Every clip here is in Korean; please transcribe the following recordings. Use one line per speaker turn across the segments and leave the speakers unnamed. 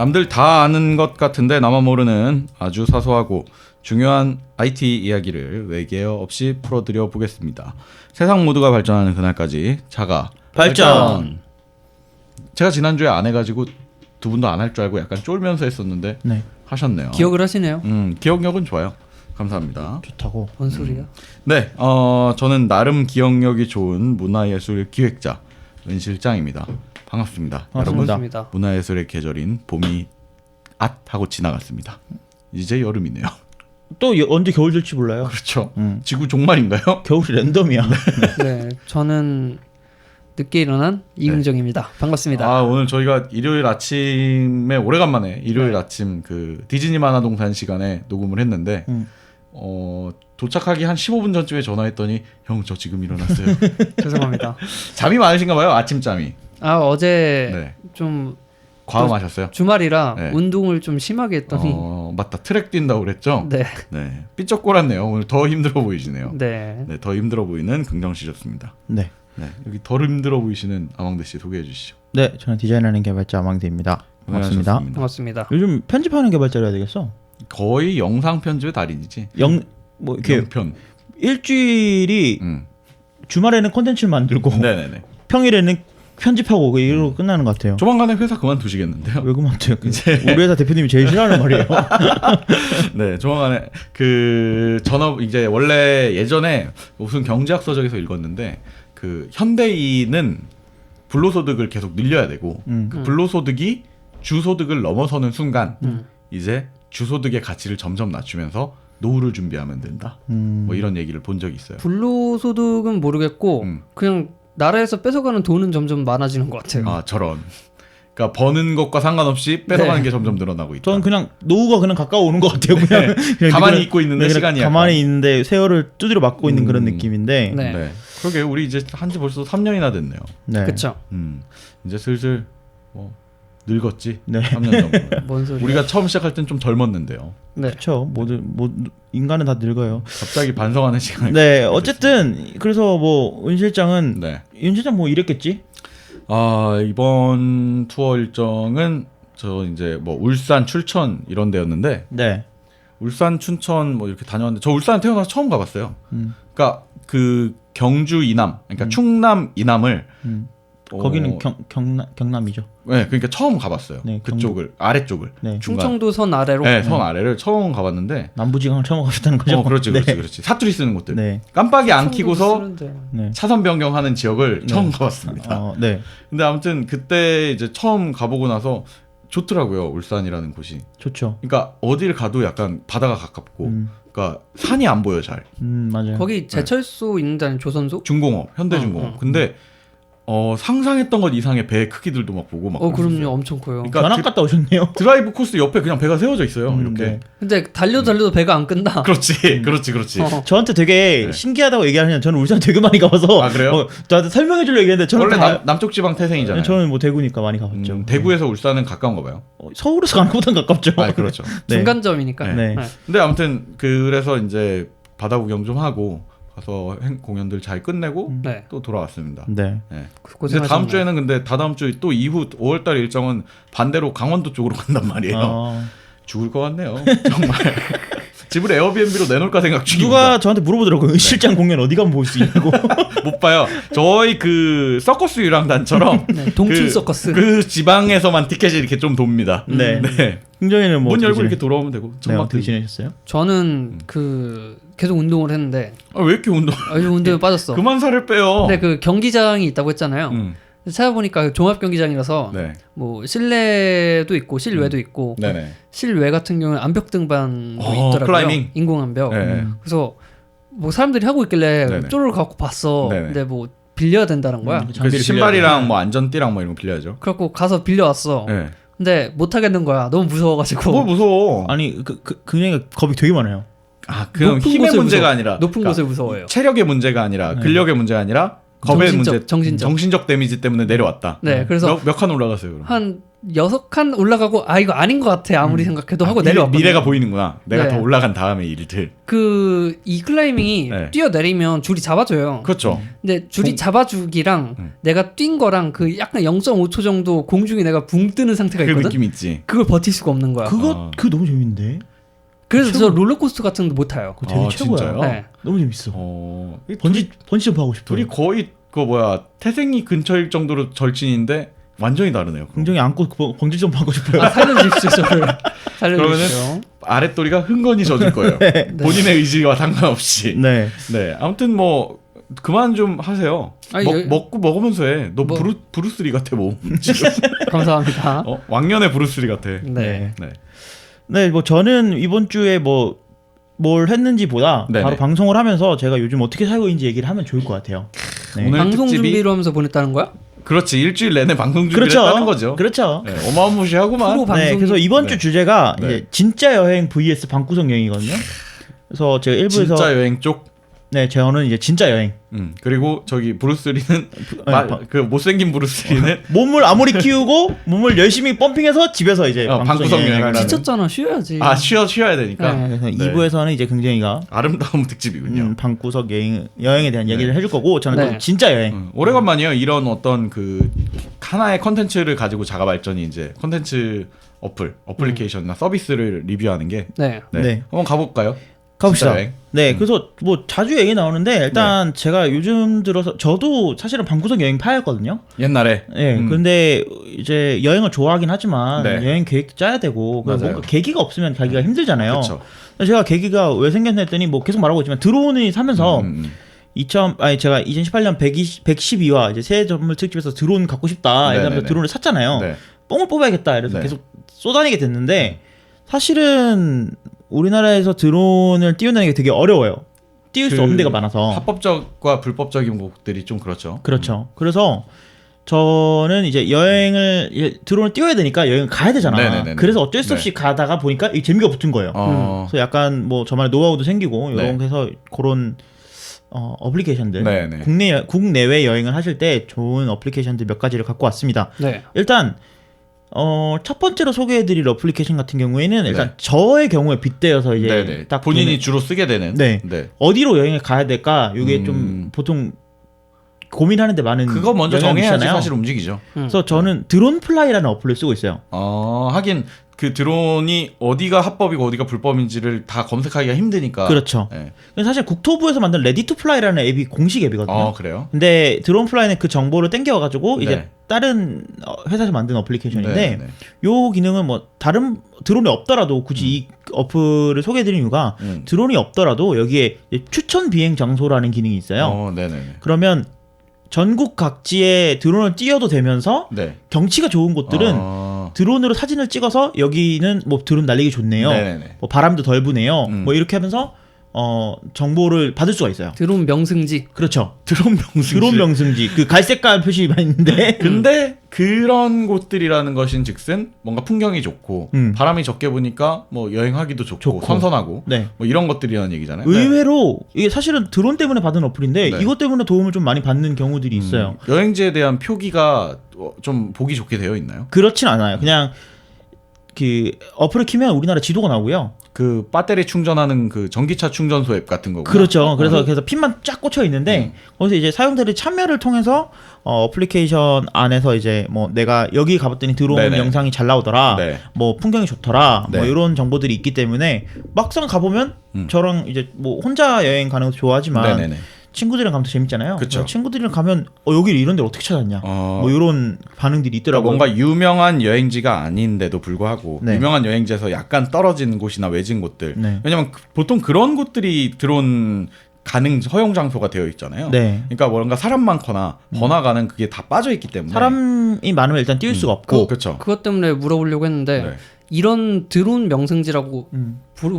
남들 다 아는 것 같은데 나만 모르는 아주 사소하고 중요한 IT 이야기를 외계어 없이 풀어드려 보겠습니다. 세상 모두가 발전하는 그날까지 자가 발전. 제가 지난주에 안 해가지고 두 분도 안 할 줄 알고 약간 쫄면서 했었는데
네.
하셨네요.
기억을 하시네요.
기억력은 좋아요. 감사합니다.
좋다고.
뭔 소리야?
네, 저는 나름 기억력이 좋은 문화예술 기획자 은 실장입니다. 반갑습니다. 여러분,
반갑습니다.
문화예술의 계절인 봄이 하고 지나갔습니다. 이제 여름이네요.
또 언제 겨울 될지 몰라요.
그렇죠. 지구 종말인가요?
겨울이 랜덤이야.
네, 저는 늦게 일어난 이응정입니다. 반갑습니다.
아, 오늘 저희가 일요일 아침에 오래간만에 일요일 아침 그 디즈니 만화동산 시간에 녹음을 했는데 도착하기 한 15분 전쯤에 전화했더니 형 저 지금 일어났어요.
죄송합니다.
잠이 많으신가 봐요. 아침잠이.
아 어제
네.
좀
과음하셨어요?
주말이라
네.
운동을 좀 심하게 했더니
맞다. 트랙 뛴다고 그랬죠?
네,
네. 삐쩍꼴았네요. 오늘 더 힘들어 보이시네요.
네.
네, 더 힘들어 보이는 긍정 씨셨습니다.
네.
네, 여기 덜 힘들어 보이시는 아망대 씨 소개해 주시죠.
네, 저는 디자인하는 개발자 아망대입니다. 반갑습니다.
반갑습니다.
반갑습니다.
요즘 편집하는 개발자라 해야 되겠어.
거의 영상 편집의 달인이지.
뭐 이렇게
영편.
일주일이 주말에는 콘텐츠를 만들고
네네네.
평일에는 편집하고 이러고 끝나는 것 같아요.
조만간에 회사 그만두시겠는데요?
왜 그만둬요? 우리 회사 대표님이 제일 싫어하는 말이에요.
네, 조만간에 그 전업 이제 원래 예전에 무슨 경제학 서적에서 읽었는데 그 현대인은 불로소득을 계속 늘려야 되고 그 불로소득이 주소득을 넘어서는 순간 이제 주소득의 가치를 점점 낮추면서 노후를 준비하면 된다. 뭐 이런 얘기를 본 적이 있어요.
불로소득은 모르겠고 그냥 나라에서 뺏어가는 돈은 점점 많아지는 것 같아요.
아, 저런. 그러니까 버는 것과 상관없이 뺏어가는 게 점점 늘어나고 있다.
저는 그냥 노후가 그냥 가까워 오는 것 같아요. 그냥, 그냥
가만히 있고 있는데 시간이
가만히 있는데 세월을 두드려 맞고 있는 그런 느낌인데.
네.
네. 그러게 우리 이제 한지 벌써 3년이나 됐네요.
네.
그렇죠.
이제 슬슬 뭐 늙었지.
네.
3년 정도.
뭔 소리야?
우리가 처음 시작할 땐 좀 젊었는데요.
네.
그렇죠. 인간은 다 늙어요.
갑자기 반성하는 시간이.
네. 어쨌든 그래서 뭐 윤 실장은
네.
윤 실장 뭐 이랬겠지?
아, 이번 투어 일정은 저 이제 뭐 울산, 춘천 이런 데였는데
네.
울산, 춘천 뭐 이렇게 다녀왔는데 저 울산 태어나서 처음 가봤어요. 그러니까 그 경주 이남, 그러니까 충남 이남을
거기는 경남이죠.
네, 그러니까 처음 가봤어요.
네,
그쪽을 아래쪽을.
네.
중간.
충청도 선 아래로.
네, 선 아래를 처음 가봤는데.
남부지방을 처음 가셨다는 거죠?
그렇지, 그렇지,
네.
그렇지. 사투리 쓰는 곳들.
네.
깜빡이 안
충청도
켜고서
쓰는데.
네.
차선 변경하는 지역을 처음 가봤습니다.
네.
근데 아무튼 그때 이제 처음 가보고 나서 좋더라고요. 울산이라는 곳이.
좋죠.
그러니까 어딜 가도 약간 바다가 가깝고, 그러니까 산이 안 보여 잘.
맞아요.
거기 제철소 있는 데는 조선소?
중공업, 현대중공업. 근데 상상했던 것 이상의 배 크기들도 막 보고 막.
그럼요. 엄청 커요.
그러니까
견학 갔다 오셨네요.
드라이브 코스 옆에 그냥 배가 세워져 있어요. 이렇게.
네.
근데 달려도 배가 안 끝나.
그렇지, 그렇지.
저한테 되게
네.
신기하다고 얘기하면 저는 울산 되게 많이 가봐서
아, 그래요?
저한테 설명해 주려고 얘기했는데 저는
원래 남쪽 지방 태생이잖아요.
저는 뭐 대구니까 많이 가봤죠.
대구에서 울산은 가까운가 봐요.
서울에서 가는 것보단 가깝죠.
아, 그렇죠.
네.
중간점이니까.
네.
근데 아무튼 그래서 이제 바다 구경 좀 하고 가서 공연들 잘 끝내고
네.
또 돌아왔습니다.
네.
네. 근데
고생하셨네요.
다음 주에는 근데 다다음 주 또 이후 5월달 일정은 반대로 강원도 쪽으로 간단 말이에요. 죽을 것 같네요. 정말. 집을 에어비앤비로 내놓을까 생각 중입니다.
누가 저한테 물어보더라고요. 실장 공연 어디 가면 볼 수 있냐고.
못 봐요. 저희 그 서커스 유랑단처럼
네, 동춘 서커스.
그 지방에서만 티켓이 이렇게 좀 돕니다.
네.
네.
흥정이는 뭐
문 열고
어떻게
이렇게 돌아오면 되고.
네, 어떻게 지내셨어요?
저는 계속 운동을 했는데
왜 이렇게
운동에 빠졌어.
그만 살을 빼요.
근데 그 경기장이 있다고 했잖아요. 찾아보니까 종합 경기장이라서
네.
뭐 실내도 있고 실외도 있고
네네.
실외 같은 경우는 암벽 등반도 있더라고요.
클라이밍.
인공 암벽.
네.
그래서 뭐 사람들이 하고 있길래
네네.
쪼르르 갖고 봤어.
네네.
근데 뭐 빌려야 된다는 거야.
그래서 신발이랑 뭐 안전띠랑 뭐 이런 거 빌려야죠.
그래갖고 가서 빌려왔어.
네.
근데 못 하겠는 거야. 너무 무서워가지고.
뭘 무서워?
아니 그냥 겁이 되게 많아요.
그냥
높은
힘의
곳에
문제가
무서워.
아니라
높은
그러니까
곳에 무서워요.
체력의 문제가 아니라 근력의 문제가 아니라 겁의
정신적,
문제,
정신적.
데미지 때문에 내려왔다.
네, 그래서
몇 칸 올라갔어요. 그럼?
한 6칸 올라가고 이거 아닌 것 같아 아무리 생각해도 하고 내려왔거든요.
미래가 보이는구나. 내가
네.
더 올라간 다음에 일들.
이 클라이밍이
네.
뛰어내리면 줄이 잡아줘요.
그렇죠.
근데 줄이 잡아주기랑 내가 뛴 거랑 그 약간 0.5초 정도 공중에 내가 붕 뜨는 상태가
그
있거든.
느낌 있지.
그걸 버틸 수가 없는 거야.
그거 너무 재밌는데.
그래서 저
최고.
롤러코스터 같은 거 못 타요.
그거 되게 최고야.
진짜요?
네.
너무 재밌어.
이
번지 점프 하고 싶어.
둘이 거의 태생이 근처일 정도로 절친인데 완전히 다르네요.
굉장히 안고 번지 점프 하고 싶어요.
살려주십시오 저를. 살려주십시오.
아랫도리가 흥건히 젖을 거예요. 본인의 의지와 상관없이.
네.
네. 아무튼 뭐 그만 좀 하세요.
아니, 여기-
먹고 먹으면서 해. 너
뭐-
브루스리 같아 뭐. 지금.
감사합니다.
왕년의 브루스리 같아.
네.
네.
네, 뭐 저는 이번 주에 뭘 했는지보다
네네.
바로 방송을 하면서 제가 요즘 어떻게 살고 있는지 얘기를 하면 좋을 것 같아요. 네.
오늘
방송
특집이-
준비로 하면서 보냈다는 거야?
그렇지. 일주일 내내 방송 준비를
그렇죠.
했다는 거죠.
그렇죠.
네, 어마무시하구만.
프로 방송이-
네, 그래서 이번 주
네.
주제가
네.
이제 진짜 여행 vs 방구석 여행이거든요. 그래서 제가 일부에서
진짜 여행 쪽.
네, 저는 이제 진짜 여행.
그리고 저기 브루스리는
방-
그 못생긴 브루스리는
몸을 아무리 키우고 몸을 열심히 펌핑해서 집에서 이제
방구석 여행을 하는.
지쳤잖아 쉬어야지.
쉬어야 되니까.
네.
그래서
네.
2부에서는 이제 굉장히가
아름다운 특집이군요.
방구석 여행에 대한 얘기를 해줄 거고 저는
네.
또 진짜 여행.
오래간만이에요. 이런 어떤 그 하나의 컨텐츠를 가지고 자가 발전이 이제 컨텐츠 어플리케이션이나 서비스를 리뷰하는 게.
네.
네.
네.
한번 가볼까요?
가봅시다.
진짜 여행?
네, 그래서 뭐 자주 얘기 나오는데 일단 제가 요즘 들어서 저도 사실은 방구석 여행 파였거든요.
옛날에.
네, 근데 이제 여행을 좋아하긴 하지만
네.
여행 계획도 짜야 되고
맞아요.
뭔가 계기가 없으면 가기가 힘들잖아요.
그렇죠.
그래서 제가 계기가 왜 생겼나 했더니 뭐 계속 말하고 있지만 드론을 사면서 제가 2018년 112화 이제 새해 선물 특집에서 드론 갖고 싶다
네네네.
이러면서 드론을 샀잖아요.
네.
뽕을 뽑아야겠다 이래서
네.
계속 쏘다니게 됐는데 사실은 우리나라에서 드론을 띄운다는 게 되게 어려워요. 띄울 수 없는 데가 많아서.
합법적과 불법적인 곳들이 좀 그렇죠.
그렇죠. 그래서 저는 이제 드론을 띄워야 되니까 여행을 가야 되잖아.
네네네네.
그래서 어쩔 수 없이 가다가 보니까 이 재미가 붙은 거예요. 그래서 약간 뭐 저만의 노하우도 생기고 이런
네.
해서 그런 어플리케이션들
네네.
국내외 여행을 하실 때 좋은 어플리케이션들 몇 가지를 갖고 왔습니다.
네.
일단 첫 번째로 소개해드릴 어플리케이션 같은 경우에는 일단
네.
저의 경우에 빗대어서 이제
네네.
딱
본인이 주로 쓰게 되는.
네. 어디로 여행을 가야 될까? 이게 좀 보통 고민하는데 많은
그거 먼저
영향이
정해야지
있잖아요.
사실 움직이죠.
그래서 저는 드론 플라이라는 어플을 쓰고 있어요.
하긴 그 드론이 어디가 합법이고 어디가 불법인지를 다 검색하기가 힘드니까.
그렇죠.
네.
사실 국토부에서 만든 레디 투 플라이라는 앱이 공식 앱이거든요.
그래요?
근데 드론 플라이는 그 정보를 땡겨와가지고 이제
네.
다른 회사에서 만든 어플리케이션인데
네, 네.
요 기능은 뭐 다른 드론이 없더라도 굳이 이 어플을 소개해드린 이유가 드론이 없더라도 여기에 추천 비행 장소라는 기능이 있어요.
네네네.
그러면 전국 각지에 드론을 띄워도 되면서
네.
경치가 좋은 곳들은 드론으로 사진을 찍어서 여기는 뭐 드론 날리기 좋네요.
네네네.
뭐 바람도 덜 부네요. 뭐 이렇게 하면서 정보를 받을 수가 있어요.
드론 명승지.
그렇죠.
드론 명승지.
드론 명승지. 그 갈색깔 표시가 있는데.
근데 그런 곳들이라는 것인즉슨 뭔가 풍경이 좋고 바람이 적게 부니까 뭐 여행하기도 좋고 선선하고
네.
뭐 이런 것들이라는 얘기잖아요.
의외로 이게 사실은 드론 때문에 받은 어플인데
네.
이것 때문에 도움을 좀 많이 받는 경우들이 있어요.
여행지에 대한 표기가 좀 보기 좋게 되어 있나요?
그렇진 않아요. 그냥 그 어플을 키면 우리나라 지도가 나오고요.
그 배터리 충전하는 그 전기차 충전소 앱 같은 거구나.
그렇죠. 그래서 핀만 쫙 꽂혀 있는데 거기서 이제 사용자들이 참여를 통해서 어플리케이션 안에서 이제 뭐 내가 여기 가봤더니 드론
네네.
영상이 잘 나오더라.
네.
뭐 풍경이 좋더라.
네.
뭐 이런 정보들이 있기 때문에 막상 가보면 저랑 이제 뭐 혼자 여행 가는 것도 좋아하지만
네네네.
친구들이랑 가면 더 재밌잖아요.
그쵸.
친구들이랑 가면 여기 이런 데를 어떻게 찾았냐. 뭐 이런 반응들이
그러니까
있더라고요.
뭔가 유명한 여행지가 아닌데도 불구하고
네.
유명한 여행지에서 약간 떨어진 곳이나 외진 곳들.
네.
왜냐면 보통 그런 곳들이 드론 가능 허용 장소가 되어 있잖아요.
네.
그러니까 뭔가 사람 많거나 번화가는 그게 다 빠져 있기 때문에
사람이 많으면 일단 뛸 수가 없고.
그렇죠.
그것 때문에 물어보려고 했는데
네.
이런 드론 명승지라고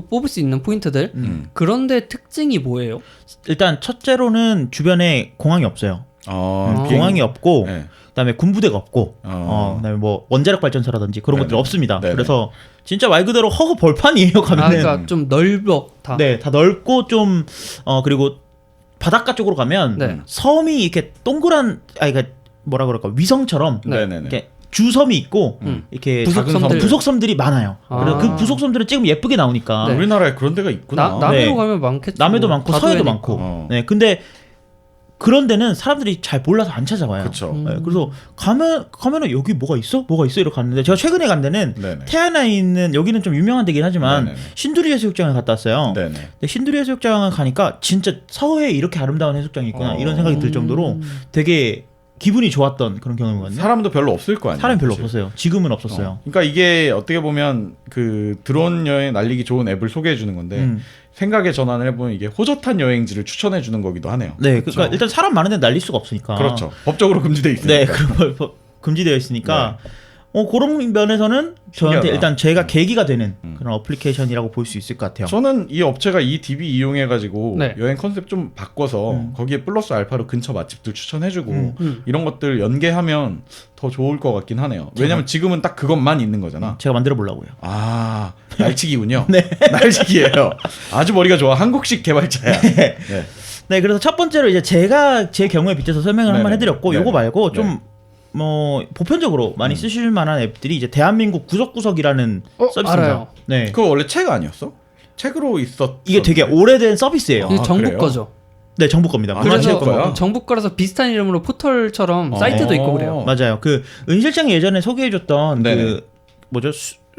뽑을 수 있는 포인트들 그런데 특징이 뭐예요?
일단 첫째로는 주변에 공항이 없어요. 공항이 없고
네.
그다음에 군부대가 없고 그다음에 뭐 원자력 발전소라든지 그런
네네.
것들이 없습니다.
네네.
그래서 진짜 말 그대로 허허 벌판이에요. 가면은.
그러니까 좀 넓어 다.
네, 다 넓고 좀 그리고 바닷가 쪽으로 가면
네.
섬이 이렇게 동그란 그러니까 뭐라 그럴까 위성처럼
네네네.
이렇게 주섬이 있고 이렇게
부속섬들.
부속섬들이 많아요. 그래서 그 부속섬들은 찍으면 예쁘게 나오니까
네.
우리나라에 그런 데가 있구나.
남해로
네.
가면 많겠죠.
남해도 많고 서해도
다도해니까.
많고. 네, 근데 그런 데는 사람들이 잘 몰라서 안 찾아와요.
그렇죠.
네, 그래서 가면은 여기 뭐가 있어 이렇게 갔는데 제가 최근에 간 데는
네네.
태안에 있는 여기는 좀 유명한 데긴 하지만
네네네.
신두리 해수욕장을 갔다 왔어요.
네네.
근데 신두리 해수욕장을 가니까 진짜 서해에 이렇게 아름다운 해수욕장이 있구나 이런 생각이 들 정도로 되게 기분이 좋았던 그런 경험이거든요.
사람도 별로 없을 거 아니에요.
사람이 별로
사실.
없었어요. 지금은 없었어요.
그러니까 이게 어떻게 보면 그 드론 여행 날리기 좋은 앱을 소개해 주는 건데 생각의 전환을 해보면 이게 호젓한 여행지를 추천해 주는 거기도 하네요.
네, 그러니까 일단 사람 많은 데 날릴 수가 없으니까.
그렇죠. 법적으로 금지돼 있으니까.
네, 그런 걸 금지되어 있으니까 그런 면에서는 저한테
신기하다.
일단 제가 계기가 되는 그런 어플리케이션이라고 볼 수 있을 것 같아요.
저는 이 업체가 이 DB 이용해가지고
네.
여행 컨셉 좀 바꿔서 거기에 플러스 알파로 근처 맛집들 추천해주고
음.
이런 것들 연계하면 더 좋을 것 같긴 하네요. 왜냐면 지금은 딱 그것만 있는 거잖아.
제가 만들어 보려고요.
아, 날치기군요. 네. 날치기예요. 아주 머리가 좋아. 한국식 개발자야. 네.
네, 그래서 첫 번째로 이제 제가 제 경우에 빗대서 설명을 한번
네네.
해드렸고,
네네.
요거 말고
네.
좀 보편적으로 많이 쓰실 만한 앱들이 이제 대한민국 구석구석이라는 서비스입니다.
알아요.
네,
그거 원래 책 아니었어? 책으로 있었.
이게 되게 오래된 서비스예요.
이게 정부
그래요?
거죠.
네, 정부 겁니다.
아,
문화체육
그래서
거고.
정부 거라서 비슷한 이름으로 포털처럼 사이트도 있고 그래요.
맞아요. 그 은 실장이 예전에 소개해줬던
네네.
그 뭐죠?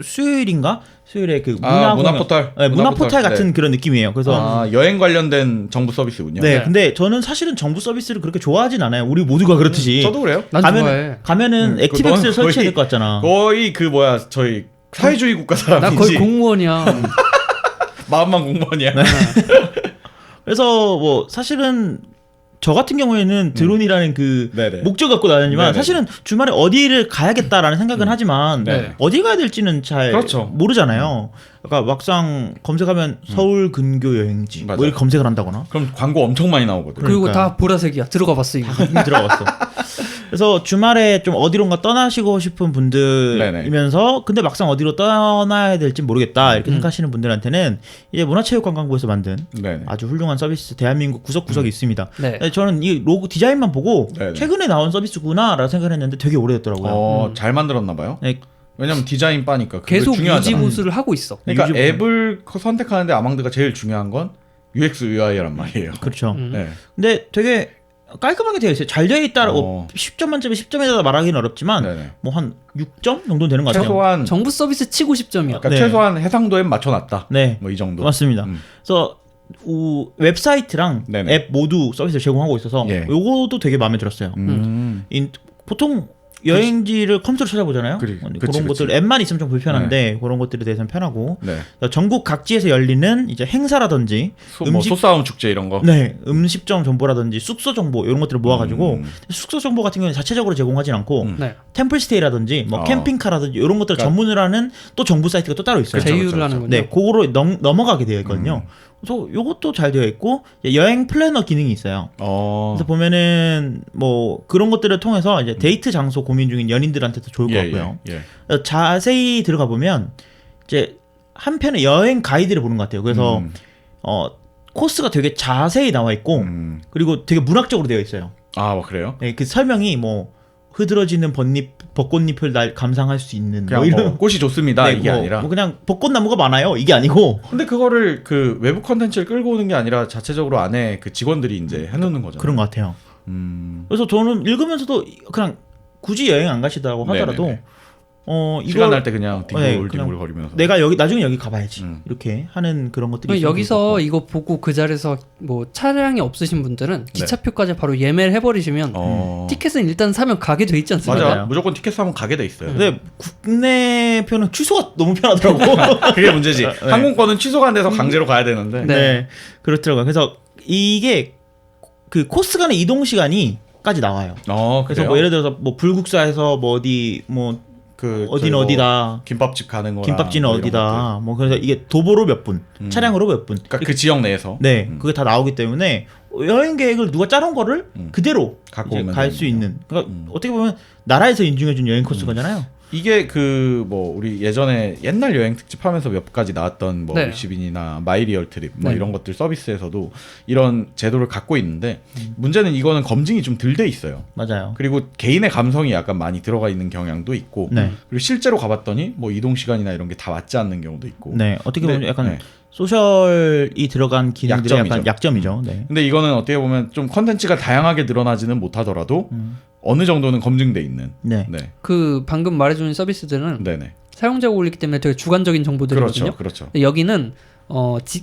수요일인가? 수요일에 그
문화 포털.
네, 문화 포털 같은
네.
그런 느낌이에요. 그래서
아, 여행 관련된 정부 서비스군요.
네,
네.
근데 저는 사실은 정부 서비스를 그렇게 좋아하진 않아요. 우리 모두가 그렇듯이.
저도 그래요.
난 좋아해.
가면은 액티백스를
그건
설치해야
거의-
될 것 같잖아.
거의 그 뭐야 저희 사회주의 국가
나
사람이지.
거의 공무원이야.
마음만 공무원이야.
그래서 뭐 사실은 저 같은 경우에는 드론이라는 그
네네.
목적 갖고 다니지만
네네.
사실은 주말에 어디를 가야겠다라는 생각은 하지만
네.
어디 가야 될지는 잘
그렇죠.
모르잖아요. 그러니까 막상 검색하면 서울 근교 여행지
맞아요.
뭐 이렇게 검색을 한다거나
그럼 광고 엄청 많이 나오거든.
그리고
그러니까요.
다 보라색이야. 들어가 봤어 이거.
이미 들어갔어. 그래서 주말에 좀 어디론가 떠나시고 싶은 분들이면서 근데 막상 어디로 떠나야 될지 모르겠다 이렇게 생각하시는 분들한테는 이제 문화체육관광부에서 만든
네네.
아주 훌륭한 서비스 대한민국 구석구석이 있습니다.
네.
저는 이 로고 디자인만 보고
네네.
최근에 나온 서비스구나라고 생각을 했는데 되게 오래됐더라고요.
잘 만들었나 봐요.
네,
왜냐면 디자인 빠니까 그게
계속 유지
중요하잖아.
보수를 하고 있어.
그러니까
유지
앱을 선택하는데 아망드가 제일 중요한 건 UX UI란 말이에요.
그렇죠.
네.
근데 되게 깔끔하게 되어 있어요. 잘 되어 있다라고
어.
10점 만점에 10점에다 말하기는 어렵지만
네네.
뭐 한 6점 정도 되는 것 같아요.
최소한
정부 서비스 치고 10점이야.
그러니까
네.
최소한 해상도에 맞춰놨다.
네,
뭐 이 정도.
맞습니다.
음.
그래서 웹사이트랑
네네.
앱 모두 서비스를 제공하고 있어서
예.
요거도 되게 마음에 들었어요. 보통 여행지를 컴퓨터로 찾아보잖아요.
그치,
그런
그치.
것들 앱만 있으면 좀 불편한데 그런 것들에 대해서는 편하고
네.
전국 각지에서 열리는 이제 행사라든지
뭐 소싸움 축제 이런 거.
네, 음식점 정보라든지 숙소 정보 이런 것들을 모아가지고
음.
숙소 정보 같은 경우는 자체적으로 제공하진 않고
네.
템플스테이라든지 뭐 캠핑카라든지 이런 것들을
그러니까-
전문을 하는 또 정부 사이트가 또 따로 있어요.
그렇죠,
제휴를
그렇죠,
하는군요.
네, 그거로 넘어가게 되어 있거든요. 그래서 요것도 잘 되어 있고 여행 플래너 기능이 있어요. 그래서 보면은 뭐 그런 것들을 통해서 이제 데이트 장소 고민 중인 연인들한테도 좋을 것 같고요.
예.
그래서 자세히 들어가 보면 이제 한편의 여행 가이드를 보는 것 같아요. 그래서 코스가 되게 자세히 나와 있고 그리고 되게 문학적으로 되어 있어요.
아, 뭐 그래요?
네, 그 설명이 뭐 흐드러지는 벚꽃잎을 날 감상할 수 있는
그냥
뭐 이런
뭐 꽃이 좋습니다.
네,
이게
뭐,
아니라.
뭐 그냥 벚꽃나무가 많아요. 이게 아니고
근데 그거를 그 외부 컨텐츠를 끌고 오는 게 아니라 자체적으로 안에 그 직원들이 이제 해놓는 거잖아요.
그런 것 같아요.
음.
그래서 저는 읽으면서도 그냥 굳이 여행 안 가시다고 하더라도
네네네.
이거
시간 날 때 그냥
네,
뒹굴뒹굴 거리면서.
내가 여기 나중에 여기 가봐야지 이렇게 하는 그런 것들이
그럼
있으면
여기서
좋을 것 같고.
이거 보고 그 자리에서 뭐 차량이 없으신 분들은 기차표까지 바로 예매를 해버리시면 티켓은 일단 사면 가게 돼 있지 않습니까?
맞아.
맞아요.
무조건 티켓 사면 가게 돼 있어요.
근데 국내 표는 취소가 너무 편하더라고.
그게 문제지. 항공권은 취소가 안 돼서 강제로 가야 되는데.
네, 그렇더라고요. 그래서 이게 그 코스 간의 이동 시간이까지 나와요. 그래서
그래요?
뭐 예를 들어서 뭐 불국사에서 뭐 어디 뭐
그
어디는
저희 뭐
어디다
김밥집 가는 거랑
김밥집은
뭐 이런 것들.
어디다 뭐 그래서 이게 도보로 몇 분, 차량으로 몇 분.
그러니까 그 지역 내에서.
네, 그게 다 나오기 때문에 여행 계획을 누가 짜놓은 거를 그대로
갖고 오면
갈 수
되는군요.
있는. 그러니까 어떻게 보면 나라에서 인증해준 여행 코스 거잖아요.
이게 그 뭐 우리 예전에 옛날 여행 특집 하면서 몇 가지 나왔던 뭐
네.
위시빈이나 마이리얼 트립 뭐
네.
이런 것들 서비스에서도 이런 제도를 갖고 있는데 문제는 이거는 검증이 좀 덜 돼 있어요.
맞아요.
그리고 개인의 감성이 약간 많이 들어가 있는 경향도 있고
네.
그리고 실제로 가봤더니 뭐 이동 시간이나 이런 게 다 맞지 않는 경우도 있고.
네, 어떻게 보면
근데,
약간
네.
소셜이 들어간 기능들의
약점이죠.
약간 약점이죠. 네.
근데 이거는 어떻게 보면 좀 컨텐츠가 다양하게 늘어나지는 못하더라도 어느 정도는 검증돼 있는.
네.
네.
그 방금 말해주는 서비스들은
네네.
사용자가 올리기 때문에 되게 주관적인 정보들이거든요.
그렇죠. 그렇죠.
근데 여기는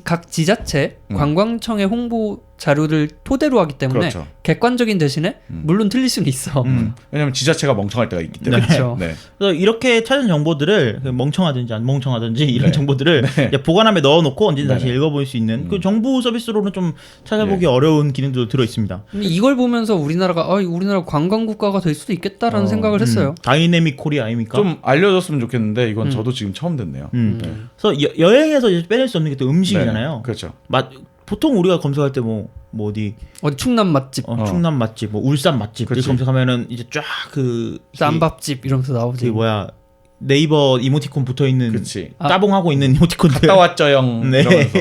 각 지자체 관광청의 홍보 자료를 토대로 하기 때문에
그렇죠.
객관적인 대신에 물론 틀릴 수는 있어.
왜냐면 지자체가 멍청할 때가 있기 때문에.
그렇죠.
네.
그래서 이렇게 찾은 정보들을 멍청하든지 안 멍청하든지 이런
네.
정보들을
네.
이제 보관함에 넣어놓고 언제든 다시
네네.
읽어볼 수 있는 그 정부 서비스로는 좀 찾아보기
예.
어려운 기능도 들어 있습니다.
근데 이걸 보면서 우리나라가 우리나라 관광 국가가 될 수도 있겠다라는 생각을 했어요.
다이내믹 코리아 아닙니까?
좀 알려줬으면 좋겠는데 이건 저도 지금 처음 듣네요. 네.
그래서 여행에서 이제 빼낼 수 없는 게 또 음식이잖아요.
네. 그렇죠.
보통 우리가 검색할 때 뭐 어디
충남 맛집,
충남 맛집, 뭐 울산 맛집 이렇게
그치.
검색하면은 이제 쫙 그
쌈밥집 이러면서 나오지.
뭐야 네이버 이모티콘 붙어 있는
그치.
따봉하고 있는 이모티콘들.
갔다 왔죠영
네.
이러면서.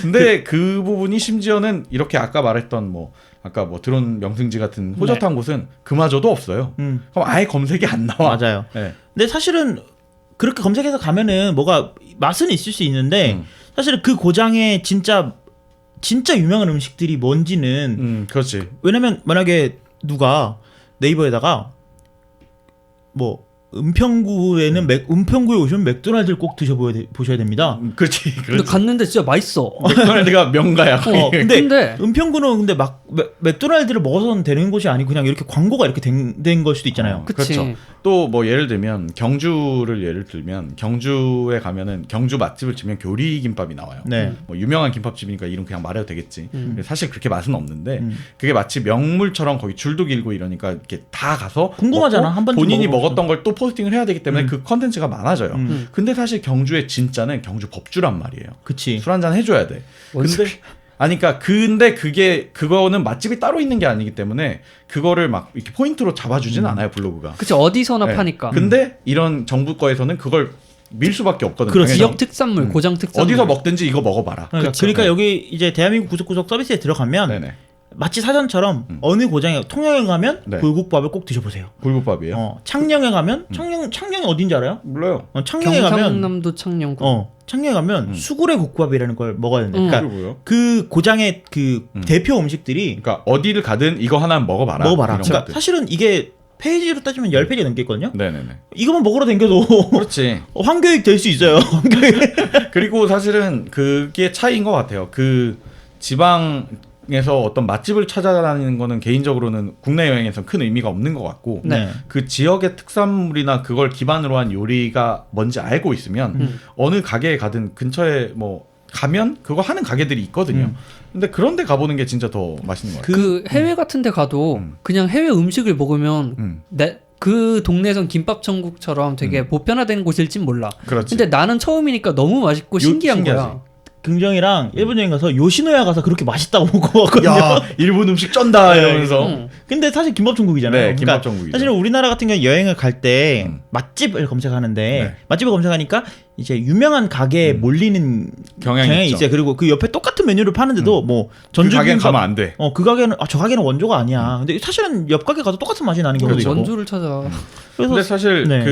근데 그 부분이 심지어는 이렇게 아까 말했던 뭐 아까 뭐 드론 명승지 같은 호젓한 곳은 그마저도 없어요. 그럼 아예 검색이 안 나와.
맞아요.
네.
근데 사실은 그렇게 검색해서 가면은 뭐가 맛은 있을 수 있는데 사실은 그 고장에 진짜 유명한 음식들이 뭔지는
그렇지.
왜냐면 만약에 누가 네이버에다가 뭐 은평구에는 은평구에 오시면 맥도날드를 꼭 드셔보셔야 됩니다.
그렇지.
근데 갔는데 진짜 맛있어.
맥도날드가 명가야. 거의.
근데 은평구는 근데 막 맥도날드를 먹어서는 되는 곳이 아니고 그냥 이렇게 광고가 이렇게 된 걸 수도 있잖아요.
그치.
그렇죠. 또 뭐 예를 들면 경주를 예를 들면 경주에 가면은 경주 맛집을 치면 교리 김밥이 나와요.
네.
뭐 유명한 김밥집이니까 이름 그냥 말해도 되겠지. 사실 그렇게 맛은 없는데 그게 마치 명물처럼 거기 줄도 길고 이러니까 이렇게 다 가서
궁금하잖아.
먹고
한 번쯤
본인이
먹어보고
먹었던 걸 또 포스팅을 해야 되기 때문에 그 컨텐츠가 많아져요. 근데 사실 경주의 진짜는 경주 법주란 말이에요.
그치.
술 한잔 해줘야 돼.
뭔
근데 아니 그러니까 근데 그거는 맛집이 따로 있는 게 아니기 때문에 그거를 막 이렇게 포인트로 잡아주진 않아요 블로그가.
그치 어디서나
네.
파니까.
근데 이런 정부 거에서는 그걸 밀 수밖에 없거든요.
그렇죠.
지역 특산물, 고장 특산물.
어디서 먹든지 이거 먹어봐라.
그러니까 여기 이제 대한민국 구석구석 서비스에 들어가면
네네.
마치 사전처럼 어느 고장에 통영에 가면
네.
굴국밥을 꼭 드셔보세요.
굴국밥이에요?
창녕에 가면 창녕이 어딘지 알아요?
몰라요.
창녕에 가면
경상남도 창녕군.
창녕에 가면 수구레 국밥이라는 걸 먹어야 된다.
그게
그러니까
뭐예요?
그 고장의 그 대표 음식들이
그러니까 어디를 가든 이거 하나 먹어봐라.
먹어봐라.
이런
그러니까
것들.
사실은 이게 페이지로 따지면 10페이지 넘게 있거든요.
네네네.
이거만 먹으러 댕겨도
그렇지.
환교익 될 수 있어요.
그리고 사실은 그게 차이인 것 같아요. 그 지방에서 어떤 맛집을 찾아다니는 거는 개인적으로는 국내 여행에서 큰 의미가 없는 것 같고
네.
그 지역의 특산물이나 그걸 기반으로 한 요리가 뭔지 알고 있으면 어느 가게에 가든 근처에 뭐 가면 그거 하는 가게들이 있거든요. 근데 그런 데 가보는 게 진짜 더 맛있는 것 같아요.
그 해외 같은 데 가도 그냥 해외 음식을 먹으면 그 동네에선 김밥 천국처럼 되게 보편화된 곳일진 몰라.
그렇지.
근데 나는 처음이니까 너무 맛있고 신기한 거야.
신기하지.
긍정이랑 일본 여행 가서 요시노야 가서 그렇게 맛있다고 먹고 왔거든요.
야 일본 음식 쩐다 이러면서.
근데 사실 김밥 천국이잖아요.
네, 김밥 천국이죠.
사실 우리나라 같은 경우 여행을 갈 때 맛집을 검색하는데
네.
맛집을 검색하니까 이제 유명한 가게에 몰리는 경향이
있죠.
있어요. 그리고 그 옆에 똑같은 메뉴를 파는데도 뭐
그
전주
가게는
비빔밥
가면 안 돼.
그 가게는 저 가게는 원조가 아니야. 근데 사실은 옆 가게 가도 똑같은 맛이 나는 경우도
그렇죠.
있고.
원조를 찾아.
그래서
근데 사실
네.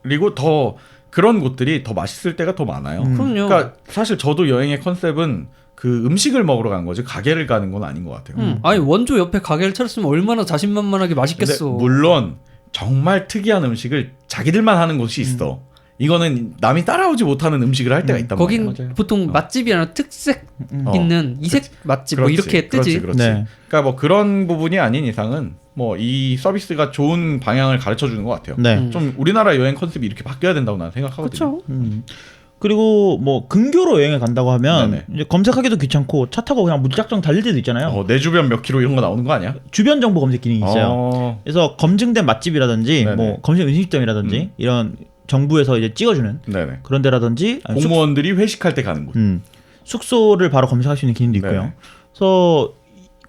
그리고 더 그런 곳들이 더 맛있을 때가 더 많아요.
그럼요.
그러니까 사실 저도 여행의 컨셉은 그 음식을 먹으러 가는 거지 가게를 가는 건 아닌 것 같아요.
아니 원조 옆에 가게를 차렸으면 얼마나 자신만만하게
근데
맛있겠어.
물론 정말 특이한 음식을 자기들만 하는 곳이 있어. 이거는 남이 따라오지 못하는 음식을 할 때가 있단
거긴
말이야.
맞아요.
보통 맛집이 아니라 특색 있는 이색 맛집 뭐
그렇지,
이렇게 뜨지.
그렇지.
네.
그러니까 뭐 그런 부분이 아닌 이상은 뭐 이 서비스가 좋은 방향을 가르쳐 주는 것 같아요.
네.
좀 우리나라 여행 컨셉이 이렇게 바뀌어야 된다고 나는 생각하거든요.
그렇죠.
그리고 뭐 근교로 여행을 간다고 하면
네네.
이제 검색하기도 귀찮고 차 타고 그냥 무작정 달릴 때도 있잖아요.
내 주변 몇 킬로 이런 거 나오는 거 아니야?
주변 정보 검색 기능이 있어요. 그래서 검증된 맛집이라든지
네네.
뭐 검증 음식점이라든지 이런 정부에서 이제 찍어주는
네네.
그런 데라든지 아니면
공무원들이 회식할 때 가는 곳.
숙소를 바로 검색할 수 있는 기능도 있고요.
네네.
그래서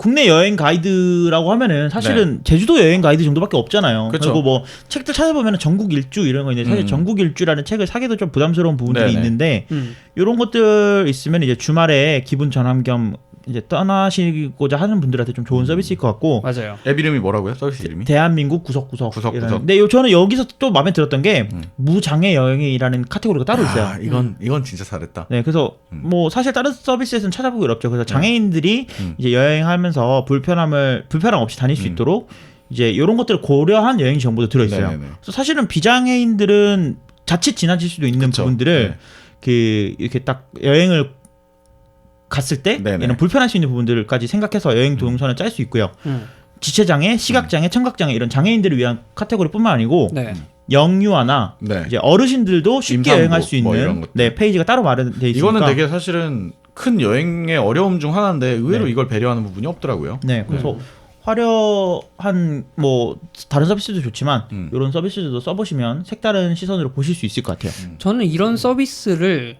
국내 여행 가이드라고 하면은 사실은 제주도 여행 가이드 정도밖에 없잖아요.
그쵸.
그리고 뭐 책들 찾아보면 전국 일주 이런 거 있는데 사실 전국 일주라는 책을 사기도 좀 부담스러운 부분들이 있는데 이런 것들 있으면 이제 주말에 기분 전환 겸 이제 떠나시고자 하는 분들한테 좀 좋은 서비스일 것 같고.
맞아요.
앱 이름이 뭐라고요? 서비스 이름이?
대한민국 구석구석.
구석구석.
근데 저는 여기서 또 마음에 들었던 게 무장애 여행이라는 카테고리가 따로 있어요.
이건 진짜 잘했다.
네, 그래서 뭐 사실 다른 서비스에서는 찾아보기 어렵죠. 그래서 장애인들이 이제 여행하면서 불편함 없이 다닐 수 있도록 이제 이런 것들을 고려한 여행 정보도 들어 있어요. 그래서 사실은 비장애인들은 자칫 지나칠 수도 있는
그쵸.
부분들을 그 이렇게 딱 여행을 갔을 때 이런 불편할 수 있는 부분들까지 생각해서 여행 동선을 짤 수 있고요. 지체장애, 시각장애, 청각장애 이런 장애인들을 위한 카테고리뿐만 아니고 영유아나 이제 어르신들도 쉽게
임산부,
여행할 수 있는 페이지가 따로 마련돼 있으니까
이거는 되게 사실은 큰 여행의 어려움 중 하나인데 의외로 이걸 배려하는 부분이 없더라고요.
네, 그래서 화려한 뭐 다른 서비스도 좋지만 이런 서비스들도 써보시면 색다른 시선으로 보실 수 있을 것 같아요.
저는 이런 서비스를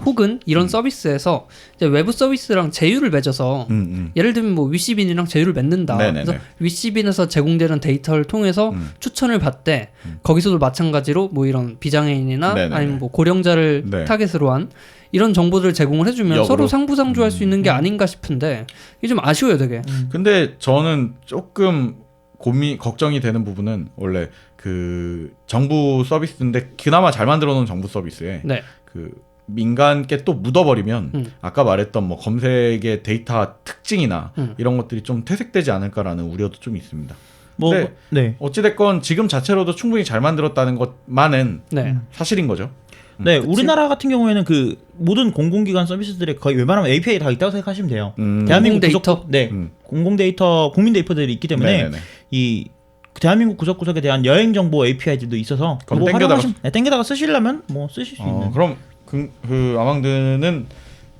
혹은 이런 서비스에서 이제 외부 서비스랑 제휴를 맺어서 예를 들면 뭐 위시빈이랑 제휴를 맺는다. 그래서 위시빈에서 제공되는 데이터를 통해서 추천을 받되 거기서도 마찬가지로 뭐 이런 비장애인이나 아니면 뭐 고령자를 타겟으로 한 이런 정보들을 제공을 해주면
역으로.
서로 상부상조할 수 있는 게 아닌가 싶은데 이게 좀 아쉬워요, 되게.
근데 저는 조금 걱정이 되는 부분은 원래 그 정부 서비스인데 그나마 잘 만들어 놓은 정부 서비스에 그 민간께 또 묻어버리면 아까 말했던 뭐 검색의 데이터 특징이나 이런 것들이 좀 퇴색되지 않을까라는 우려도 좀 있습니다. 근데 어찌됐건 지금 자체로도 충분히 잘 만들었다는 것만은 사실인 거죠.
네, 그치? 우리나라 같은 경우에는 그 모든 공공기관 서비스들에 거의 웬만하면 API 다 있다고 생각하시면 돼요. 대한민국
데이터,
공공 데이터, 국민 데이터들이 있기 때문에 이 대한민국 구석구석에 대한 여행 정보 API들도 있어서 그거 땡겨다가 쓰시려면 뭐 쓰실 수 있는.
그럼 그 아망드는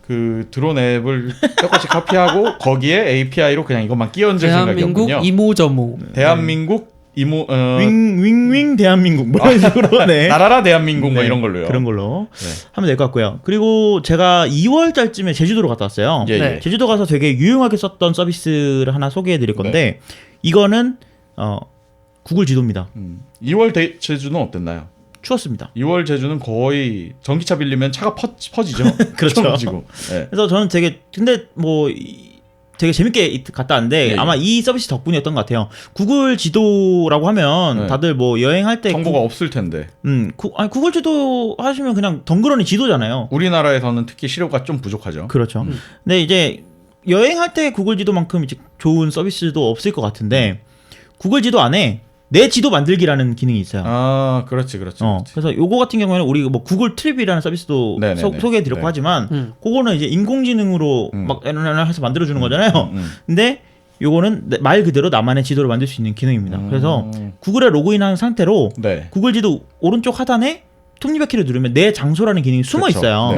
그 드론 앱을 똑같이 카피하고 거기에 API로 그냥 이것만 끼얹을 생각이었군요.
대한민국 이모저모.
대한민국
윙윙 대한민국 뭐 이런 식으로
나라라 대한민국 뭐 이런 걸로요.
그런 걸로 하면 될 것 같고요. 그리고 제가 2월 달쯤에 제주도로 갔다 왔어요. 제주도 가서 되게 유용하게 썼던 서비스를 하나 소개해 드릴 건데 이거는 구글 지도입니다.
2월 제주는 어땠나요?
추웠습니다.
2월 제주는 거의 전기차 빌리면 차가 퍼지죠.
그렇죠. 그래서 저는 근데 뭐 되게 재밌게 갔다 왔는데 아마 이 서비스 덕분이었던 것 같아요. 구글 지도라고 하면 다들 뭐 여행할 때
정보가 없을 텐데.
구글 지도 하시면 그냥 덩그러니 지도잖아요.
우리나라에서는 특히 시료가 좀 부족하죠.
그렇죠. 근데 이제 여행할 때 구글 지도만큼 이제 좋은 서비스도 없을 것 같은데 구글 지도 안에 내 지도 만들기라는 기능이 있어요.
그렇지.
그래서 요거 같은 경우에는 우리 뭐 구글 트립이라는 서비스도 소개해드렸고 하지만 그거는 이제 인공지능으로 막 해서 만들어주는 거잖아요. 근데 요거는 말 그대로 나만의 지도를 만들 수 있는 기능입니다. 그래서 구글에 로그인한 상태로 구글 지도 오른쪽 하단에 톱니바퀴를 누르면 내 장소라는 기능이 숨어 있어요.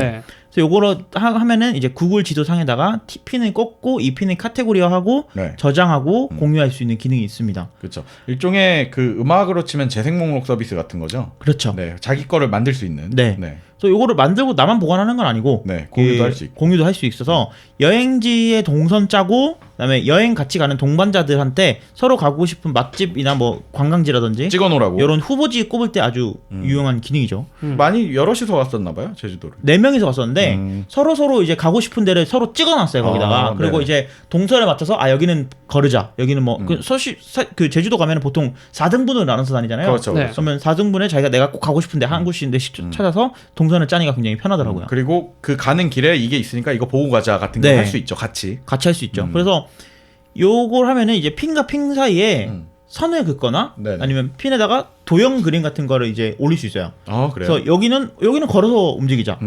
그래서 요거로 하면은 이제 구글 지도 상에다가 핀을 꽂고 이 핀을 카테고리화하고 저장하고 공유할 수 있는 기능이 있습니다.
그렇죠. 일종의 그 음악으로 치면 재생 목록 서비스 같은 거죠.
그렇죠.
자기 거를 만들 수 있는.
그래서 요거를 만들고 나만 보관하는 건 아니고
공유도 할 수 있고.
공유도 할 수 있어서 여행지에 동선 짜고 그다음에 여행 같이 가는 동반자들한테 서로 가고 싶은 맛집이나 뭐 관광지라든지
찍어놓으라고.
이런 후보지 꼽을 때 아주 유용한 기능이죠.
많이 여럿이서 왔었나 봐요, 제주도를.
4명이서 왔었는데 서로 이제 가고 싶은 데를 서로 찍어놨어요 거기다가. 그리고 이제 동선에 맞춰서 여기는 거르자, 여기는 뭐 그 제주도 가면은 보통 4등분으로 나눠서 다니잖아요.
그렇죠.
그러면 4등분에 자기가 꼭 가고 싶은데 한 곳인데 찾아서 동선을 짜니까 굉장히 편하더라고요.
그리고 그 가는 길에 이게 있으니까 이거 보고 가자 같은 거 할 수 있죠, 같이 할
수 있죠. 그래서 요걸 하면은 이제 핀과 핀 사이에 선을 긋거나 아니면 핀에다가 도형 그림 같은 거를 이제 올릴 수 있어요.
그래요?
그래서 여기는 걸어서 움직이자,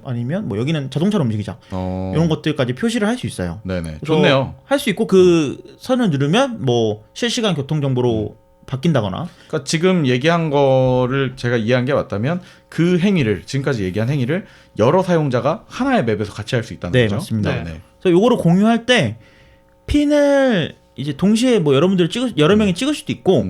아니면 뭐 여기는 자동차로 움직이자, 이런 것들까지 표시를 할 수 있어요.
좋네요.
할 수 있고 그 선을 누르면 뭐 실시간 교통 정보로 바뀐다거나.
그러니까 지금 얘기한 거를 제가 이해한 게 맞다면 그 행위를 지금까지 얘기한 행위를 여러 사용자가 하나의 맵에서 같이 할 수 있다는 거죠.
맞습니다. 그래서 요거를 공유할 때 핀을 이제 동시에 뭐 여러분들 여러 명이 찍을 수도 있고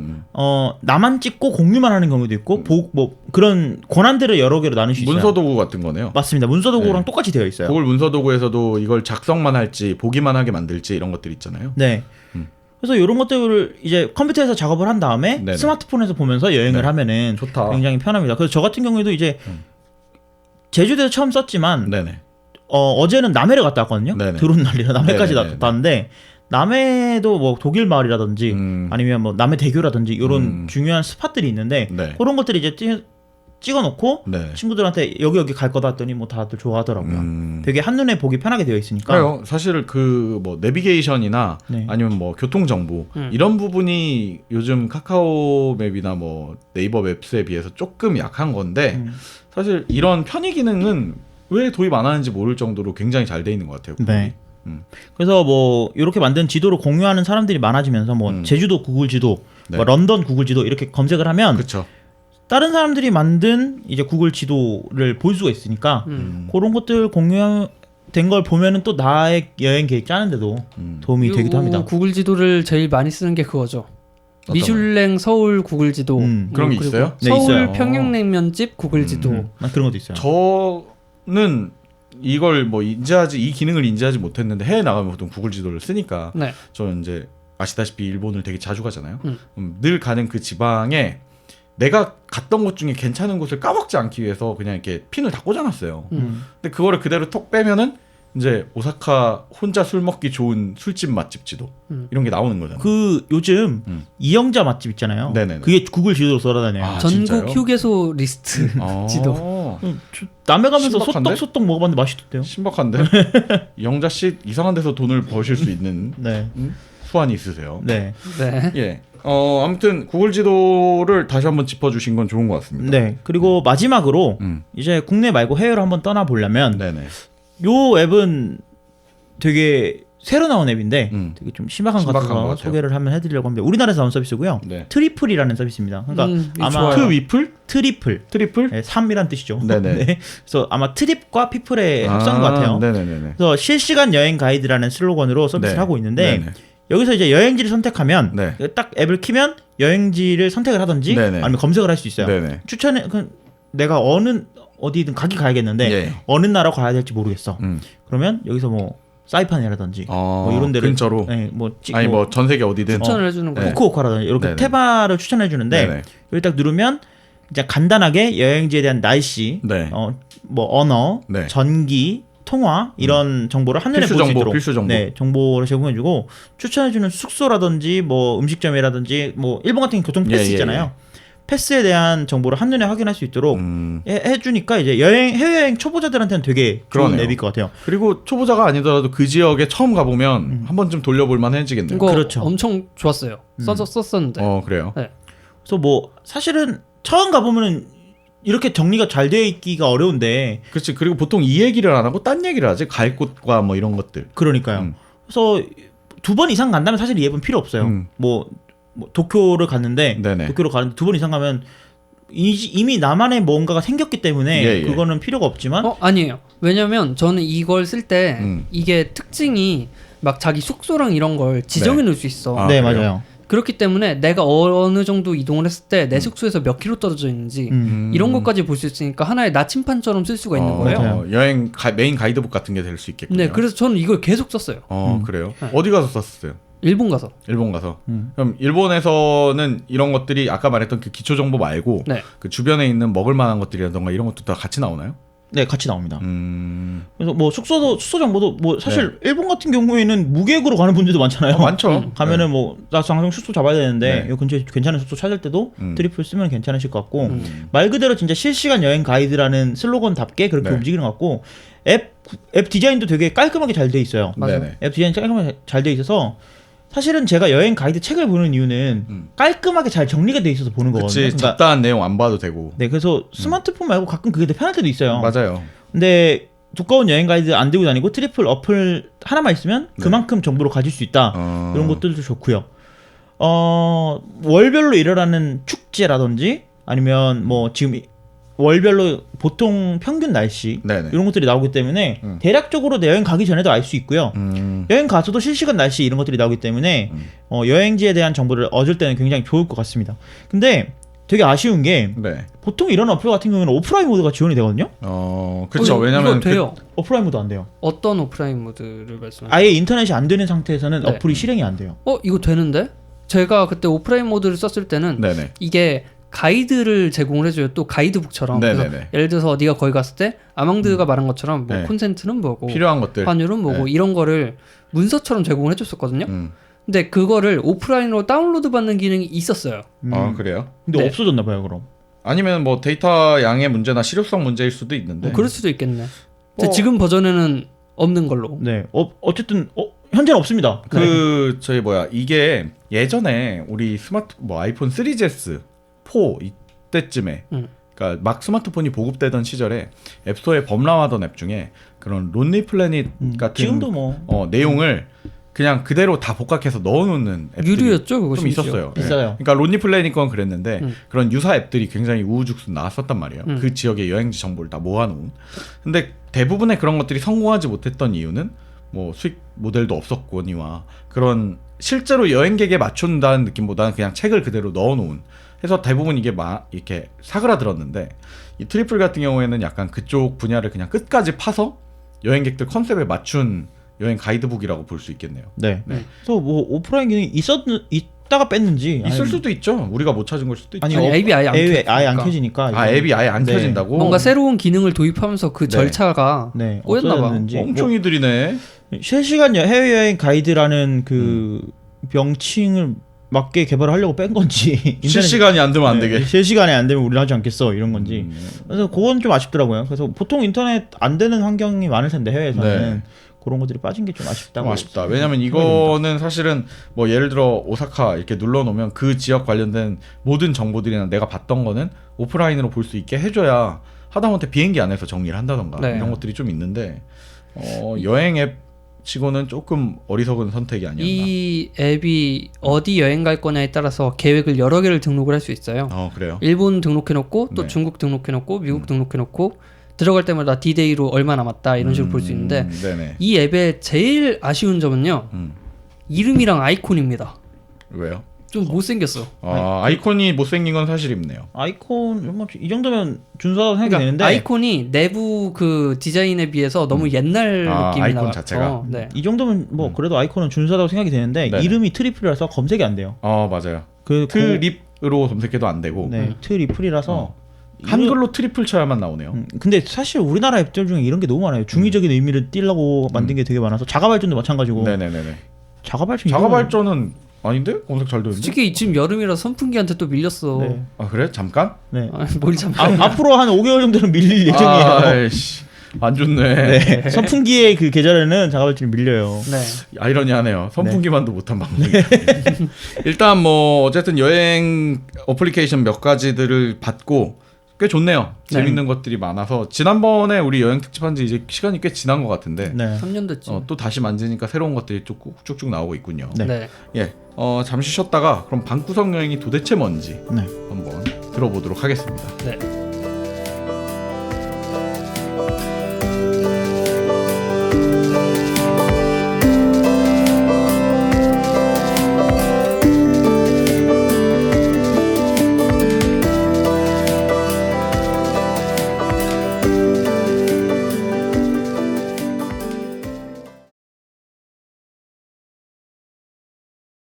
나만 찍고 공유만 하는 경우도 있고 뭐 그런 권한들을 여러 개로 나눌 수 있어요.
문서도구 같은 거네요.
맞습니다. 문서도구랑 똑같이 되어 있어요.
구글 문서도구에서도 이걸 작성만 할지 보기만 하게 만들지 이런 것들 있잖아요.
네. 그래서 이런 것들을 이제 컴퓨터에서 작업을 한 다음에
네네.
스마트폰에서 보면서 여행을 하면은
좋다.
굉장히 편합니다. 그래서 저 같은 경우에도 이제 제주도에서 처음 썼지만
네네.
어제는 남해를 갔다 왔거든요.
네네.
드론 날리러 남해까지
네네네네.
갔다 왔는데 남해도 뭐 독일 마을이라든지 아니면 뭐 남해 대교라든지 이런 중요한 스팟들이 있는데
네.
그런 것들이 이제 찍어놓고
네.
친구들한테 여기 갈 거다 했더니 뭐 다들 좋아하더라고요. 되게 한눈에 보기 편하게 되어 있으니까.
그래요. 사실 그 뭐 내비게이션이나
네.
아니면 뭐 교통 정보 이런 부분이 요즘 카카오 맵이나 뭐 네이버 맵스에 비해서 조금 약한 건데 사실 이런 편의 기능은 왜 도입 안 하는지 모를 정도로 굉장히 잘 돼 있는 것 같아요.
네. 그래서 뭐 이렇게 만든 지도를 공유하는 사람들이 많아지면서 뭐 제주도 구글 지도,
네.
뭐 런던 구글 지도 이렇게 검색을 하면
그렇죠.
다른 사람들이 만든 이제 구글 지도를 볼 수가 있으니까 그런 것들 공유된 걸 보면은 또 나의 여행 계획 짜는데도 도움이 되기도 합니다.
구글 지도를 제일 많이 쓰는 게 그거죠.
어떤
미슐랭 서울 구글 지도.
그런 게
그리고
있어요?
네,
서울
있어요.
평양냉면집 구글 지도.
그런 것도 있어요.
저는 이걸 뭐 이 기능을 인지하지 못했는데 해외 나가면 보통 구글 지도를 쓰니까
네.
저는 이제 아시다시피 일본을 되게 자주 가잖아요. 늘 가는 그 지방에 내가 갔던 곳 중에 괜찮은 곳을 까먹지 않기 위해서 그냥 이렇게 핀을 다 꽂아놨어요. 근데 그거를 그대로 톡 빼면은 이제 오사카 혼자 술 먹기 좋은 술집 맛집 지도 이런 게 나오는 거잖아요.
그 요즘 이영자 맛집 있잖아요.
네네네.
그게 구글 지도로 돌아다녀요.
아,
전국
진짜요?
휴게소 리스트 지도.
남해 가면서
신박한데?
소떡소떡 먹어봤는데 맛있던데요.
신박한데 이영자 씨 이상한 데서 돈을 버실 수 있는
네.
수완이 있으세요.
네.
네.
예. 아무튼 구글 지도를 다시 한번 짚어주신 건 좋은 것 같습니다.
네. 그리고 마지막으로 이제 국내 말고 해외로 한번 떠나 보려면
네네.
요 앱은 되게 새로 나온 앱인데 되게 좀 신박한 것
신박한 것
같아서
같아요.
소개를 한번 해드리려고 합니다. 우리나라에서 나온 서비스고요.
네.
트리플이라는 서비스입니다. 그러니까 아마
좋아요.
트위플?
트리플.
트리플?
네, 3이란 뜻이죠.
네네.
네. 그래서 아마 트립과 피플의 합성인 것 같아요.
네네네.
그래서 실시간 여행 가이드라는 슬로건으로 서비스를
네.
하고 있는데
네네.
여기서 이제 여행지를 선택하면
네.
딱 앱을 키면 여행지를 선택을 하든지
네네.
아니면 검색을 할 수 있어요.
네네.
추천해 내가 어디든 가야겠는데
예.
어느 나라 가야 될지 모르겠어.
음.
그러면 여기서 뭐 사이판이라든지 뭐 이런 데를
근처로.
네,
아니 뭐 전 세계 어디든.
추천을 해주는 거예요.
네.
후쿠오카라든지 이렇게
네네.
테바를 추천해 주는데
네네.
여기 딱 누르면 이제 간단하게 여행지에 대한 날씨,
네.
뭐 언어,
네.
전기, 통화 이런 정보를 한눈에
필수
볼 수
정보,
있도록
필수 정보.
네, 정보를 제공해주고 추천해주는 숙소라든지 뭐 음식점이라든지 뭐 일본 같은 교통 패스
예,
있잖아요. 패스에 대한 정보를 한눈에 확인할 수 있도록 해주니까 이제 해외여행 초보자들한테는 되게 좋은
그러네요.
앱일 것 같아요.
그리고 초보자가 아니더라도 그 지역에 처음 가보면 한 번쯤 돌려볼 만해지겠네요.
이거
그렇죠.
엄청 좋았어요. 썼었는데.
그래요.
네.
그래서 뭐 사실은 처음 가보면은 이렇게 정리가 잘 되어 있기가 어려운데
그렇지. 그리고 보통 이 얘기를 안 하고 딴 얘기를 하지. 갈 곳과 뭐 이런 것들.
그러니까요. 그래서 2번 이상 간다면 사실 이 앱은 필요 없어요. 뭐 도쿄를 갔는데
네네.
도쿄를 가는데 2번 이상 가면 이미 나만의 뭔가가 생겼기 때문에
예, 예.
그거는 필요가 없지만
아니에요. 왜냐면 저는 이걸 쓸 때 이게 특징이 막 자기 숙소랑 이런 걸 지정해 놓을 수 있어.
아,
네
그래요?
맞아요.
그렇기 때문에 내가 어느 정도 이동을 했을 때 내 숙소에서 몇 킬로 떨어져 있는지 이런 것까지 볼 수 있으니까 하나의 나침판처럼 쓸 수가 있는 거예요.
맞아요.
여행 메인 가이드북 같은 게 될 수 있겠군요.
네, 그래서 저는 이걸 계속 썼어요.
그래요.
네.
어디 가서 썼어요?
일본 가서.
일본 가서. 그럼 일본에서는 이런 것들이 아까 말했던 그 기초 정보 말고
네.
그 주변에 있는 먹을 만한 것들이라던가 이런 것도 다 같이 나오나요?
네 같이 나옵니다. 그래서 뭐 숙소 정보도 뭐 사실 일본 같은 경우에는 무계획으로 가는 분들도 많잖아요.
많죠.
가면은 뭐 나 당장 숙소 잡아야 되는데
네.
이 근처에 괜찮은 숙소 찾을 때도 트리플 쓰면 괜찮으실 것 같고 말 그대로 진짜 실시간 여행 가이드라는 슬로건답게 그렇게
네.
움직이는 것 같고 앱 디자인도 되게 깔끔하게 잘 돼 있어요.
맞아요.
네네.
앱 디자인 깔끔하게 잘 돼 있어서 사실은 제가 여행 가이드 책을 보는 이유는 깔끔하게 잘 정리가 돼 있어서 보는 거거든요.
그치. 잡다한 내용 안 봐도 되고.
네, 그래서 스마트폰 말고 가끔 그게 더 편할 때도 있어요.
맞아요.
근데 두꺼운 여행 가이드 안 들고 다니고 트리플 어플 하나만 있으면 그만큼 정보를 가질 수 있다. 이런 것들도 좋고요. 월별로 일어나는 축제라든지 아니면 뭐 지금 월별로 보통 평균 날씨
네네.
이런 것들이 나오기 때문에 대략적으로 내 여행 가기 전에도 알 수 있고요. 여행 가서도 실시간 날씨 이런 것들이 나오기 때문에 여행지에 대한 정보를 얻을 때는 굉장히 좋을 것 같습니다. 근데 되게 아쉬운 게
네.
보통 이런 어플 같은 경우는 오프라인 모드가 지원이 되거든요.
그렇죠. 왜냐면
이거 돼요.
오프라인 모드 안 돼요.
어떤 오프라인 모드를 말씀하세요?
아예 인터넷이 안 되는 상태에서는
네.
어플이 실행이 안 돼요.
이거 되는데? 제가 그때 오프라인 모드를 썼을 때는
네네.
이게 가이드를 제공을 해줘요. 또 가이드북처럼. 그래서 예를 들어서 네가 거기 갔을 때 아망드가 말한 것처럼 뭐
네.
콘센트는 뭐고
필요한 것들,
환율은 뭐고
네.
이런 거를 문서처럼 제공을 해줬었거든요. 근데 그거를 오프라인으로 다운로드 받는 기능이 있었어요.
그래요?
근데
네.
없어졌나 봐요, 그럼.
아니면 뭐 데이터 양의 문제나 실효성 문제일 수도 있는데.
그럴 수도 있겠네. 근데 지금 버전에는 없는 걸로.
네. 어쨌든 현재는 없습니다.
저희 이게 예전에 우리 아이폰 3GS 4 이때쯤에 그러니까 막 스마트폰이 보급되던 시절에 앱스토어에 범람하던 앱 중에 그런 론리 플래닛 같은
지금도 뭐
내용을 그냥 그대로 다 복각해서 넣어놓는 앱들이
유료였죠, 그거
좀
심지어.
있었어요.
있어요.
그러니까 론리 플래닛 건 그랬는데 그런 유사 앱들이 굉장히 우후죽순 나왔었단 말이에요. 그 지역의 여행지 정보를 다 모아놓은. 근데 대부분의 그런 것들이 성공하지 못했던 이유는 뭐 수익 모델도 없었거니와 그런 실제로 여행객에 맞춘다는 느낌보다는 그냥 책을 그대로 넣어놓은. 해서 대부분 이게 이렇게 사그라들었는데 이 트리플 같은 경우에는 약간 그쪽 분야를 그냥 끝까지 파서 여행객들 컨셉에 맞춘 여행 가이드북이라고 볼 수 있겠네요.
네. 그래서 뭐 오프라인 기능이 있다가 뺐는지
있을 수도 있죠. 우리가 못 찾은 걸 수도 있죠.
아니, 앱이 아예 안
아예 안
켜지니까.
켜지니까.
앱이 아예 안
네.
켜진다고?
뭔가 새로운 기능을 도입하면서 그 절차가 꼬였나 봐.
없어졌는지.
멍청이들이네.
실시간 해외여행 가이드라는 그 명칭을 맞게 개발을 하려고 뺀 건지
실시간이 안 되면 안 되게.
실시간에 안 되면 우리는 하지 않겠어 이런 건지 그래서 그건 좀 아쉽더라고요. 그래서 보통 인터넷 안 되는 환경이 많을 텐데 해외에서는 그런 것들이 빠진 게 좀 아쉽다고.
좀 아쉽다. 왜냐면 이거는 사실은 뭐 예를 들어 오사카 이렇게 눌러놓으면 그 지역 관련된 모든 정보들이나 내가 봤던 거는 오프라인으로 볼 수 있게 해줘야 하다못해 비행기 안에서 정리를 한다던가 이런 것들이 좀 있는데 여행 앱 치고는 조금 어리석은 선택이 아니었나.
이 앱이 어디 여행 갈 거냐에 따라서 계획을 여러 개를 등록을 할 수 있어요.
그래요?
일본 등록해놓고 또
네.
중국 등록해놓고 미국 등록해놓고 들어갈 때마다 D-Day로 얼마 남았다 이런 식으로 볼 수 있는데
네네.
이 앱의 제일 아쉬운 점은요. 이름이랑 아이콘입니다.
왜요?
좀 못생겼어.
아이콘이 못생긴 건 사실이네요.
아이콘 뭐 이 정도면 준수하다고 생각이 되는데
아이콘이 내부 그 디자인에 비해서 너무 옛날 느낌이
아이콘
나요.
자체가?
네.
이 정도면 뭐 그래도 아이콘은 준수하다고 생각이 되는데
네네.
이름이 트리플이라서 검색이 안 돼요.
맞아요. 트립으로 검색해도 안 되고
네, 트리플이라서
한글로 트리플 쳐야만 나오네요.
근데 사실 우리나라 앱들 중에 이런 게 너무 많아요. 중의적인 의미를 띄려고 만든 게 되게 많아서 자가발전도 마찬가지고.
네네네네.
자가발전은
아닌데? 검색 잘 되는데?
솔직히 지금 여름이라 선풍기한테 또 밀렸어.
네.
그래? 잠깐?
네.
뭘 잠깐.
앞으로 한 5개월 정도는 밀릴 예정이에요.
아이씨, 안 좋네.
네. 선풍기의 그 계절에는 자가발전이 밀려요.
네.
아이러니하네요. 선풍기만도 못한 방송이. 일단 뭐 어쨌든 여행 어플리케이션 몇 가지들을 받고 꽤 좋네요. 재밌는 것들이 많아서 지난번에 우리 여행 특집한 지 이제 시간이 꽤 지난 것 같은데
3년 됐지.
또 다시 만지니까 새로운 것들이 쭉쭉 나오고 있군요.
네.
예, 잠시 쉬었다가 그럼 방구석 여행이 도대체 뭔지
네.
한번 들어보도록 하겠습니다.
네.